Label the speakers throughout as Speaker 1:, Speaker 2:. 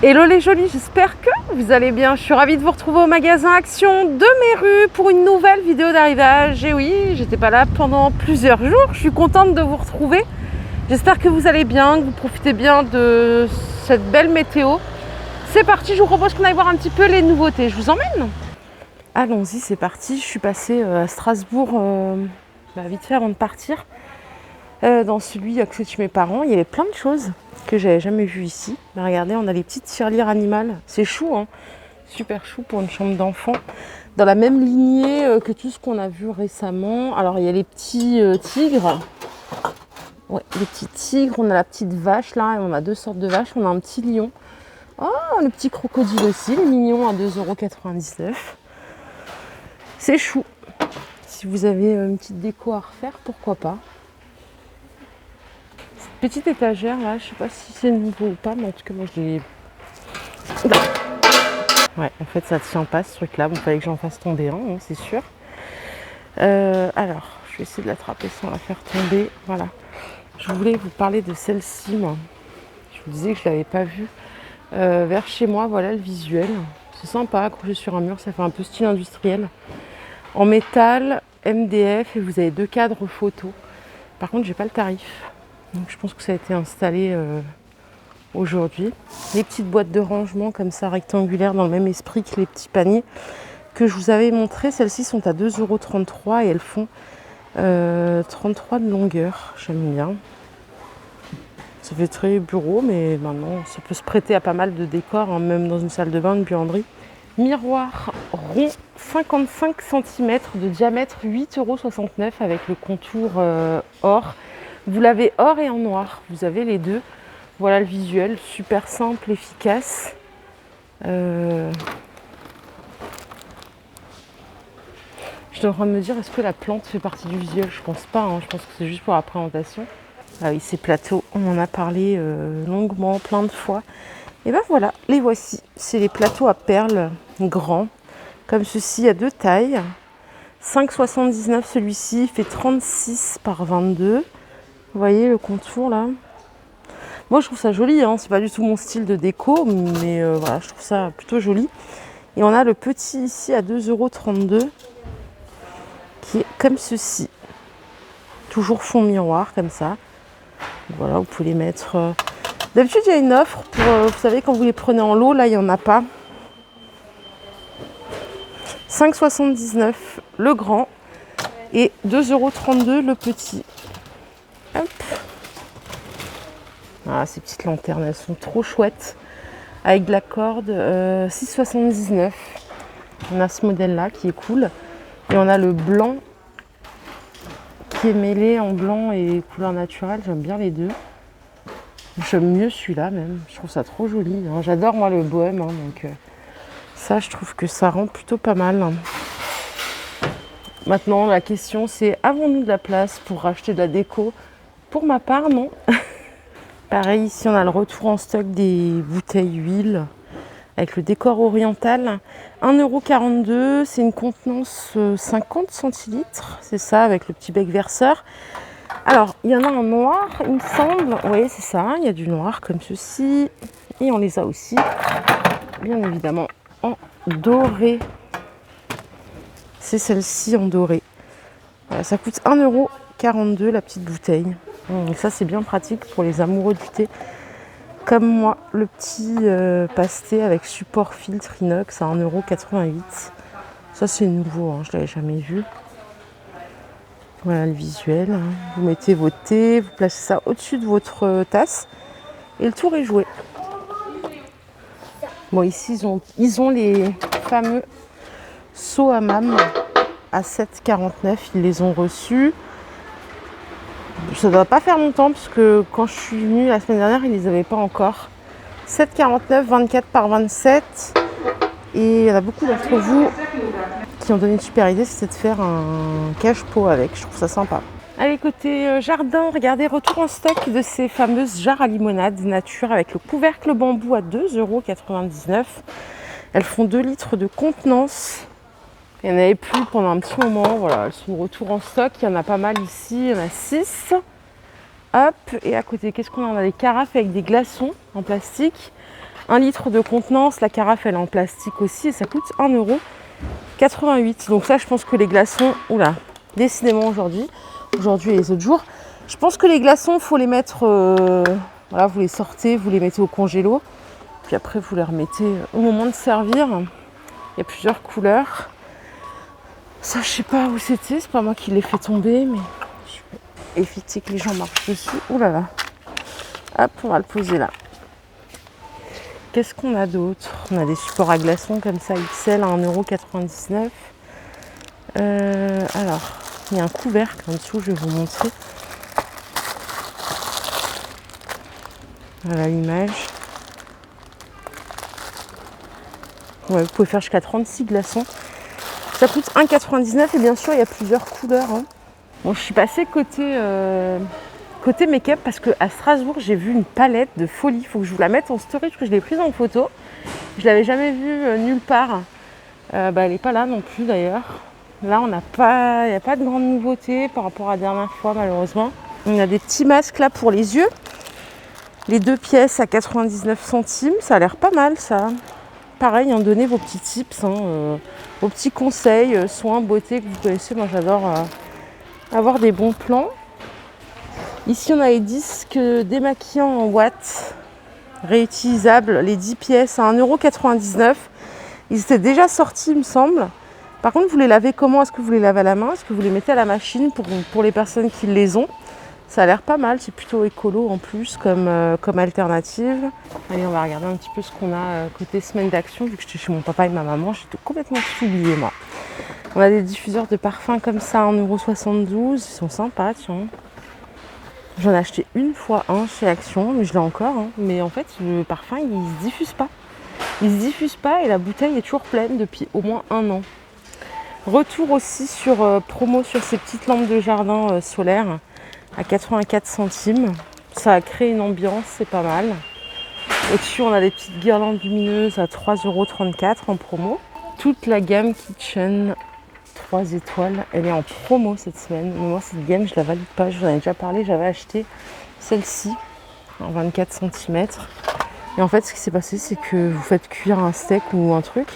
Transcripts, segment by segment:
Speaker 1: Hello les jolis, j'espère que vous allez bien. Je suis ravie de vous retrouver au magasin Action de Méru pour une nouvelle vidéo d'arrivage. Et oui, j'étais pas là pendant plusieurs jours. Je suis contente de vous retrouver. J'espère que vous allez bien, que vous profitez bien de cette belle météo. C'est parti, je vous propose qu'on aille voir un petit peu les nouveautés. Je vous emmène. Allons-y, c'est parti. Je suis passée à Strasbourg vite fait avant de partir. Dans celui que chez mes parents, il y avait plein de choses que j'avais jamais vues ici. Mais regardez, on a les petites tirelires animales. C'est chou, hein, super chou pour une chambre d'enfant. Dans la même lignée que tout ce qu'on a vu récemment. Alors, il y a les petits tigres. Ouais, les petits tigres. On a la petite vache là. Et on a deux sortes de vaches. On a un petit lion. Oh, le petit crocodile aussi. Les mignons à 2,99 €. C'est chou. Si vous avez une petite déco à refaire, pourquoi pas. Petite étagère là, je sais pas si c'est nouveau ou pas, mais en tout cas moi je l'ai. Ouais, en fait ça tient pas ce truc là, bon fallait que j'en fasse tomber un, hein, c'est sûr. Alors, je vais essayer de l'attraper sans la faire tomber. Voilà. Je voulais vous parler de celle-ci, moi. Je vous disais que je l'avais pas vue. Vers chez moi, voilà le visuel. C'est sympa, accroché sur un mur, ça fait un peu style industriel. En métal, MDF, et vous avez deux cadres photo. Par contre, j'ai pas le tarif. Donc je pense que ça a été installé aujourd'hui. Les petites boîtes de rangement comme ça rectangulaires dans le même esprit que les petits paniers que je vous avais montré. Celles-ci sont à 2,33 € et elles font 33 de longueur. J'aime bien. Ça fait très bureau, mais maintenant ça peut se prêter à pas mal de décors, hein, même dans une salle de bain, une buanderie. Miroir rond 55 cm de diamètre, 8,69 € avec le contour or. Vous l'avez or et en noir, vous avez les deux. Voilà le visuel, super simple, efficace. Je suis en train de me dire, est-ce que la plante fait partie du visuel? Je pense pas, hein. Je pense que c'est juste pour la présentation. Ah oui, ces plateaux, on en a parlé longuement, plein de fois. Et ben voilà, les voici. C'est les plateaux à perles grands, comme ceci à deux tailles. 5,79 € celui-ci, il fait 36 par 22. Vous voyez le contour là? Moi je trouve ça joli, hein. C'est pas du tout mon style de déco, mais voilà, je trouve ça plutôt joli. Et on a le petit ici à 2,32 € qui est comme ceci. Toujours fond miroir comme ça. Voilà, vous pouvez les mettre. D'habitude il y a une offre pour, vous savez, quand vous les prenez en lot, là il n'y en a pas. 5,79 € le grand et 2,32 € le petit. Hop. Ah, ces petites lanternes, elles sont trop chouettes. Avec de la corde, 6,79 €. On a ce modèle-là qui est cool. Et on a le blanc qui est mêlé en blanc et couleur naturelle. J'aime bien les deux. J'aime mieux celui-là même. Je trouve ça trop joli, hein. J'adore moi le bohème, hein, donc ça je trouve que ça rend plutôt pas mal, hein. Maintenant la question c'est, avons-nous de la place pour racheter de la déco? Pour ma part non. Pareil, ici on a le retour en stock des bouteilles huile avec le décor oriental. 1,42 €, c'est une contenance 50 centilitres, c'est ça, avec le petit bec verseur. Alors, il y en a en noir, il me semble. Oui, c'est ça, il y a du noir comme ceci. Et on les a aussi, bien évidemment, en doré. C'est celle-ci en doré. Voilà, ça coûte 1,42 € la petite bouteille. Et ça, c'est bien pratique pour les amoureux du thé. Comme moi, le petit pasté avec support filtre inox à 1,88 €. Ça, c'est nouveau, hein, je ne l'avais jamais vu. Voilà le visuel. Hein. Vous mettez votre thé, vous placez ça au-dessus de votre tasse et le tour est joué. Bon, ici, ils ont les fameux seaux hammam à 7,49 €. Ils les ont reçus. Ça ne doit pas faire longtemps parce que quand je suis venue la semaine dernière, ils ne les avaient pas encore. 7,49 €, 24 par 27. Et il y en a beaucoup d'entre vous qui ont donné une super idée, c'est de faire un cache-pot avec. Je trouve ça sympa. Allez, côté jardin, regardez, retour en stock de ces fameuses jarres à limonade nature avec le couvercle bambou à 2,99 €. Elles font 2 litres de contenance. Il n'y en avait plus pendant un petit moment. Voilà, elles sont de retour en stock. Il y en a pas mal ici. Il y en a 6. Hop, et à côté, qu'est-ce qu'on a? On a des carafes avec des glaçons en plastique. 1 litre de contenance. La carafe, elle est en plastique aussi et ça coûte 1,88 €. Donc ça, je pense que les glaçons... Oula, décidément aujourd'hui et les autres jours. Je pense que les glaçons, il faut les mettre... voilà, vous les sortez, vous les mettez au congélo. Puis après, vous les remettez au moment de servir. Il y a plusieurs couleurs. Ça, je sais pas où c'était. C'est pas moi qui l'ai fait tomber, mais je vais éviter que les gens marchent dessus. Ouh là là. Hop, on va le poser là. Qu'est-ce qu'on a d'autre? On a des supports à glaçons comme ça, XL à 1,99 €. Alors, il y a un couvercle en dessous, je vais vous montrer. Voilà l'image. Ouais, vous pouvez faire jusqu'à 36 glaçons. Ça coûte 1,99 € et bien sûr, il y a plusieurs couleurs. Hein. Bon, je suis passée côté make-up parce qu'à Strasbourg, j'ai vu une palette de folie. Il faut que je vous la mette en story parce que je l'ai prise en photo. Je ne l'avais jamais vue nulle part. Elle n'est pas là non plus d'ailleurs. Là, il n'y a pas de grande nouveauté par rapport à la dernière fois malheureusement. On a des petits masques là pour les yeux. Les 2 pièces à 99 centimes. Ça a l'air pas mal ça. Pareil, donnez vos petits tips, vos petits conseils, soins, beauté que vous connaissez. Moi, j'adore avoir des bons plans. Ici, on a les disques démaquillants en watts, réutilisables, les 10 pièces à 1,99 €. Ils étaient déjà sortis, il me semble. Par contre, vous les lavez comment? Est-ce que vous les lavez à la main? Est-ce que vous les mettez à la machine pour les personnes qui les ont? Ça a l'air pas mal, c'est plutôt écolo en plus comme alternative. Allez, on va regarder un petit peu ce qu'on a côté semaine d'action. Vu que j'étais chez mon papa et ma maman, j'ai complètement tout oublié moi. On a des diffuseurs de parfums comme ça à 1,72 €. Ils sont sympas, tiens. J'en ai acheté une fois un chez Action, mais je l'ai encore. Hein. Mais en fait, le parfum, il ne se diffuse pas. Il ne se diffuse pas et la bouteille est toujours pleine depuis au moins 1 an. Retour aussi sur promo sur ces petites lampes de jardin solaires à 84 centimes. Ça a créé une ambiance, c'est pas mal. Au-dessus, on a des petites guirlandes lumineuses à 3,34 € en promo. Toute la gamme Kitchen 3 étoiles, elle est en promo cette semaine. Mais moi, cette gamme, je la valide pas. Je vous en ai déjà parlé. J'avais acheté celle-ci en 24 cm. Et en fait, ce qui s'est passé, c'est que vous faites cuire un steak ou un truc.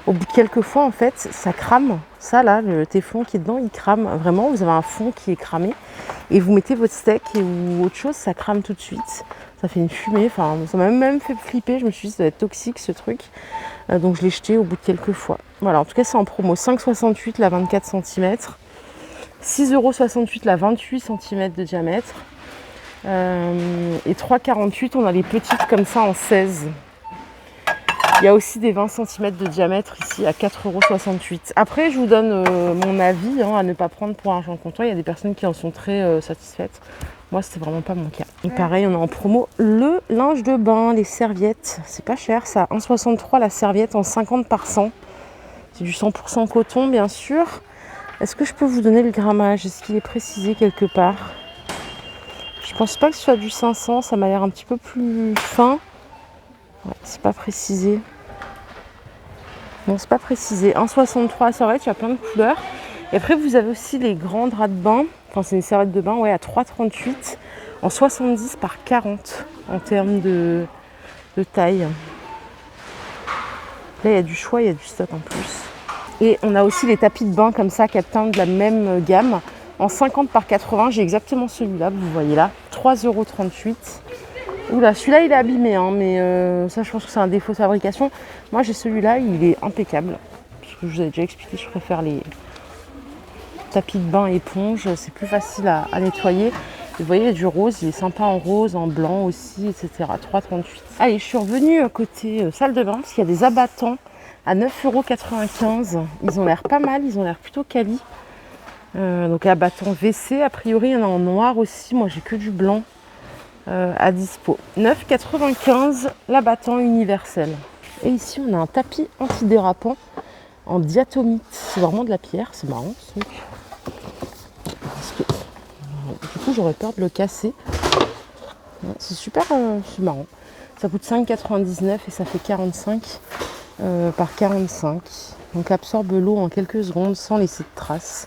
Speaker 1: Au bout de quelques fois, en fait, ça crame. Ça, là, le téflon qui est dedans, il crame. Vraiment, vous avez un fond qui est cramé. Et vous mettez votre steak ou autre chose, ça crame tout de suite. Ça fait une fumée. Enfin, ça m'a même fait flipper. Je me suis dit, ça doit être toxique, ce truc. Donc, je l'ai jeté au bout de quelques fois. Voilà, en tout cas, c'est en promo. 5,68 la 24 cm. 6,68 € la 28 cm de diamètre. Et 3,48 €, on a les petites comme ça en 16. Il y a aussi des 20 cm de diamètre ici à 4,68 €. Après, je vous donne mon avis à ne pas prendre pour argent comptant. Il y a des personnes qui en sont très satisfaites. Moi, c'était vraiment pas mon cas. Et pareil, on a en promo le linge de bain, les serviettes. C'est pas cher ça. 1,63 € la serviette en 50 par 100. C'est du 100% coton, bien sûr. Est-ce que je peux vous donner le grammage? Est-ce qu'il est précisé quelque part? Je pense pas que ce soit du 500, ça m'a l'air un petit peu plus fin. Ouais, c'est pas précisé. Non, c'est pas précisé. 1,63 serviette, il y a plein de couleurs. Et après, vous avez aussi les grands draps de bain. Enfin, c'est une serviette de bain, ouais, à 3,38 en 70 par 40 en termes de taille. Là, il y a du choix, il y a du stock en plus. Et on a aussi les tapis de bain comme ça, captain de la même gamme. En 50 par 80, j'ai exactement celui-là, vous voyez là, 3,38 €. Oula, celui-là il est abîmé, hein, mais ça je pense que c'est un défaut de fabrication. Moi j'ai celui-là, il est impeccable. Parce que je vous ai déjà expliqué, je préfère les tapis de bain éponge, c'est plus facile à nettoyer. Et vous voyez, il y a du rose, il est sympa en rose, en blanc aussi, etc. 3,38 €. Allez, je suis revenue côté salle de bain, parce qu'il y a des abattants à 9,95 €. Ils ont l'air pas mal, ils ont l'air plutôt quali. Donc abattant WC, a priori il y en a en noir aussi, moi j'ai que du blanc à dispo. 9,95 € l'abattant universel. Et ici on a un tapis antidérapant en diatomite, c'est vraiment de la pierre, c'est marrant ce truc. Parce que, du coup j'aurais peur de le casser. C'est super, c'est marrant. Ça coûte 5,99 € et ça fait 45 par 45. Donc absorbe l'eau en quelques secondes sans laisser de traces.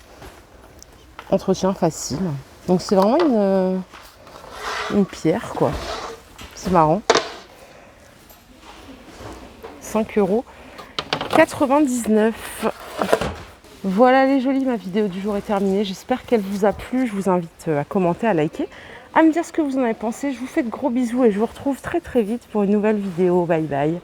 Speaker 1: Entretien facile. Donc c'est vraiment une pierre quoi. C'est marrant. 5,99 €. Voilà les jolies, ma vidéo du jour est terminée. J'espère qu'elle vous a plu. Je vous invite à commenter, à liker, à me dire ce que vous en avez pensé. Je vous fais de gros bisous et je vous retrouve très très vite pour une nouvelle vidéo. Bye bye.